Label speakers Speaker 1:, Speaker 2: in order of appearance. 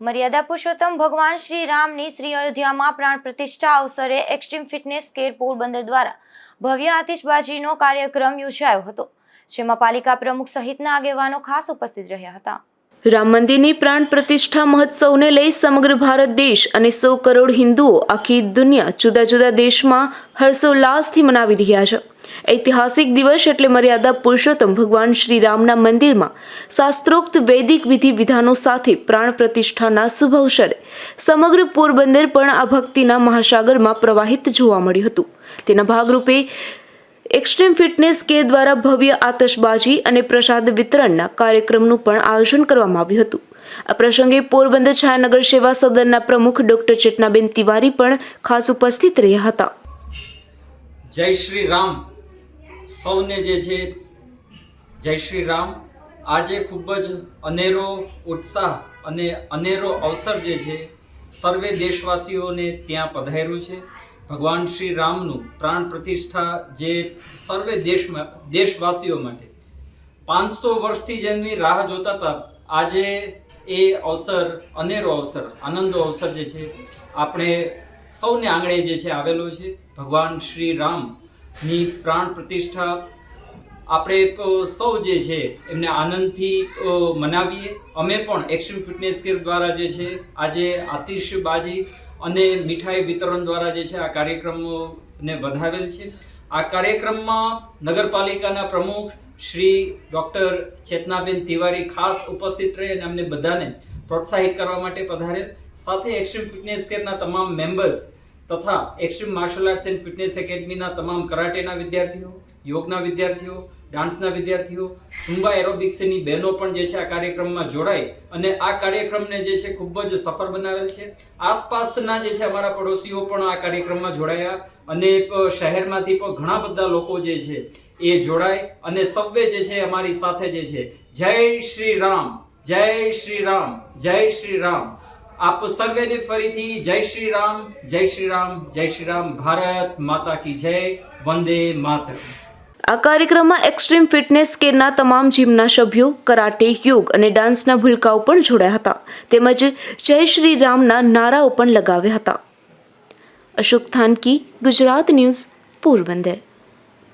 Speaker 1: મર્યાદા પુરુષોત્તમ ભગવાન શ્રી રામની શ્રી અયોધ્યામાં પ્રાણ પ્રતિષ્ઠા અવસરે એક્સ્ટ્રીમ ફિટનેસ કેર પોરબંદર દ્વારા ભવ્ય આતિશબાજીનો કાર્યક્રમ યોજાયો હતો, જેમાં પાલિકા પ્રમુખ સહિતના આગેવાનો ખાસ ઉપસ્થિત રહ્યા હતા. રામ મંદિરની પ્રાણ પ્રતિષ્ઠા મહોત્સવને લઈ સમગ્ર ભારત દેશ અને 100 કરોડ હિન્દુઓ આખી દુનિયા જુદા જુદા દેશમાં હર્ષોલ્લાસથી મનાવી રહ્યા છે. ઐતિહાસિક દિવસ એટલે મર્યાદા પુરુષોત્તમ ભગવાન શ્રી રામના મંદિરમાં શાસ્ત્રોક્ત વૈદિક વિધિ વિધાનો સાથે પ્રાણ પ્રતિષ્ઠાના શુભ અવસરે સમગ્ર પોરબંદર પણ આ ભક્તિના મહાસાગરમાં પ્રવાહિત જોવા મળ્યું હતું. તેના ભાગરૂપે એક્સ્ટ્રીમ ફિટનેસ કેર દ્વારા ભવ્ય આતશબાજી અને પ્રસાદ વિતરણના કાર્યક્રમનું પણ આયોજન કરવામાં આવ્યું હતું. આ પ્રસંગે પોરબંદર છાયાનગર સેવા સદનના પ્રમુખ ડોક્ટર ચેતનાબેન તિવારી પણ ખાસ ઉપસ્થિત રહ્યા હતા.
Speaker 2: જય શ્રી રામ સૌને જે છે જય શ્રી રામ. આજે ખૂબ જ અનેરો ઉત્સાહ અને અનેરો અવસર જે છે સર્વે દેશવાસીઓને ત્યાં પધાર્યું છે. ભગવાન શ્રી રામનું પ્રાણ પ્રતિષ્ઠા જે સર્વે દેશવાસીઓ માટે 500 વર્ષથી જેમની રાહ જોતા હતા, આજે એ અવસર, અનેરો અવસર, આનંદનો અવસર જે છે આપણે સૌને આંગણે જે છે આવેલો છે. ભગવાન શ્રી રામની પ્રાણ પ્રતિષ્ઠા આપણે સૌ જે છે એમને આનંદથી મનાવીએ. અમે પણ એક્સ્ટ્રીમ ફિટનેસ કેર દ્વારા જે છે આજે આતિશબાજી અને મીઠાઈ વિતરણ દ્વારા જે છે આ કાર્યક્રમને વધાવેલ છે. આ કાર્યક્રમમાં નગરપાલિકાના પ્રમુખ શ્રી ડૉક્ટર ચેતનાબેન તિવારી ખાસ ઉપસ્થિત રહી અને અમને બધાને પ્રોત્સાહિત કરવા માટે પધારેલ. સાથે એક્સ્ટ્રીમ ફિટનેસ કેરના તમામ મેમ્બર્સ તથા extreme martial arts and fitness એકેડમીના તમામ કરાટેના વિદ્યાર્થીઓ, યોગના વિદ્યાર્થીઓ, ડાન્સના વિદ્યાર્થીઓ, ઝુમ્બા એરોબિક્સની બહેનો પણ જે છે આ કાર્યક્રમમાં જોડાઈ અને આ કાર્યક્રમને જે છે ખૂબ જ સફળ બનાવેલ છે. આસપાસના જે છે અમારા પડોશીઓ પણ આ કાર્યક્રમમાં જોડાયા અને શહેરમાંથી પણ ઘણા બધા લોકો જે છે એ જોડાય અને સૌએ જે છે અમારી સાથે જે છે જય શ્રી રામ, જય શ્રી રામ, જય શ્રી રામ. આપ સર્વેને ફરીથી જય શ્રી રામ, જય શ્રી રામ, જય શ્રી રામ. ભારત માતા કી જય, વંદે માતરમ.
Speaker 1: આ કાર્યક્રમમાં એક્સ્ટ્રીમ ફિટનેસ કેરના તમામ જીમના સભ્યો, કરાટે, યોગ અને ડાન્સના ભૂલકાઓ પણ જોડાયા હતા, તેમજ જય શ્રી રામના નારાઓ પણ લગાવ્યા હતા. અશોક થાનકી, ગુજરાત ન્યૂઝ, પોરબંદર.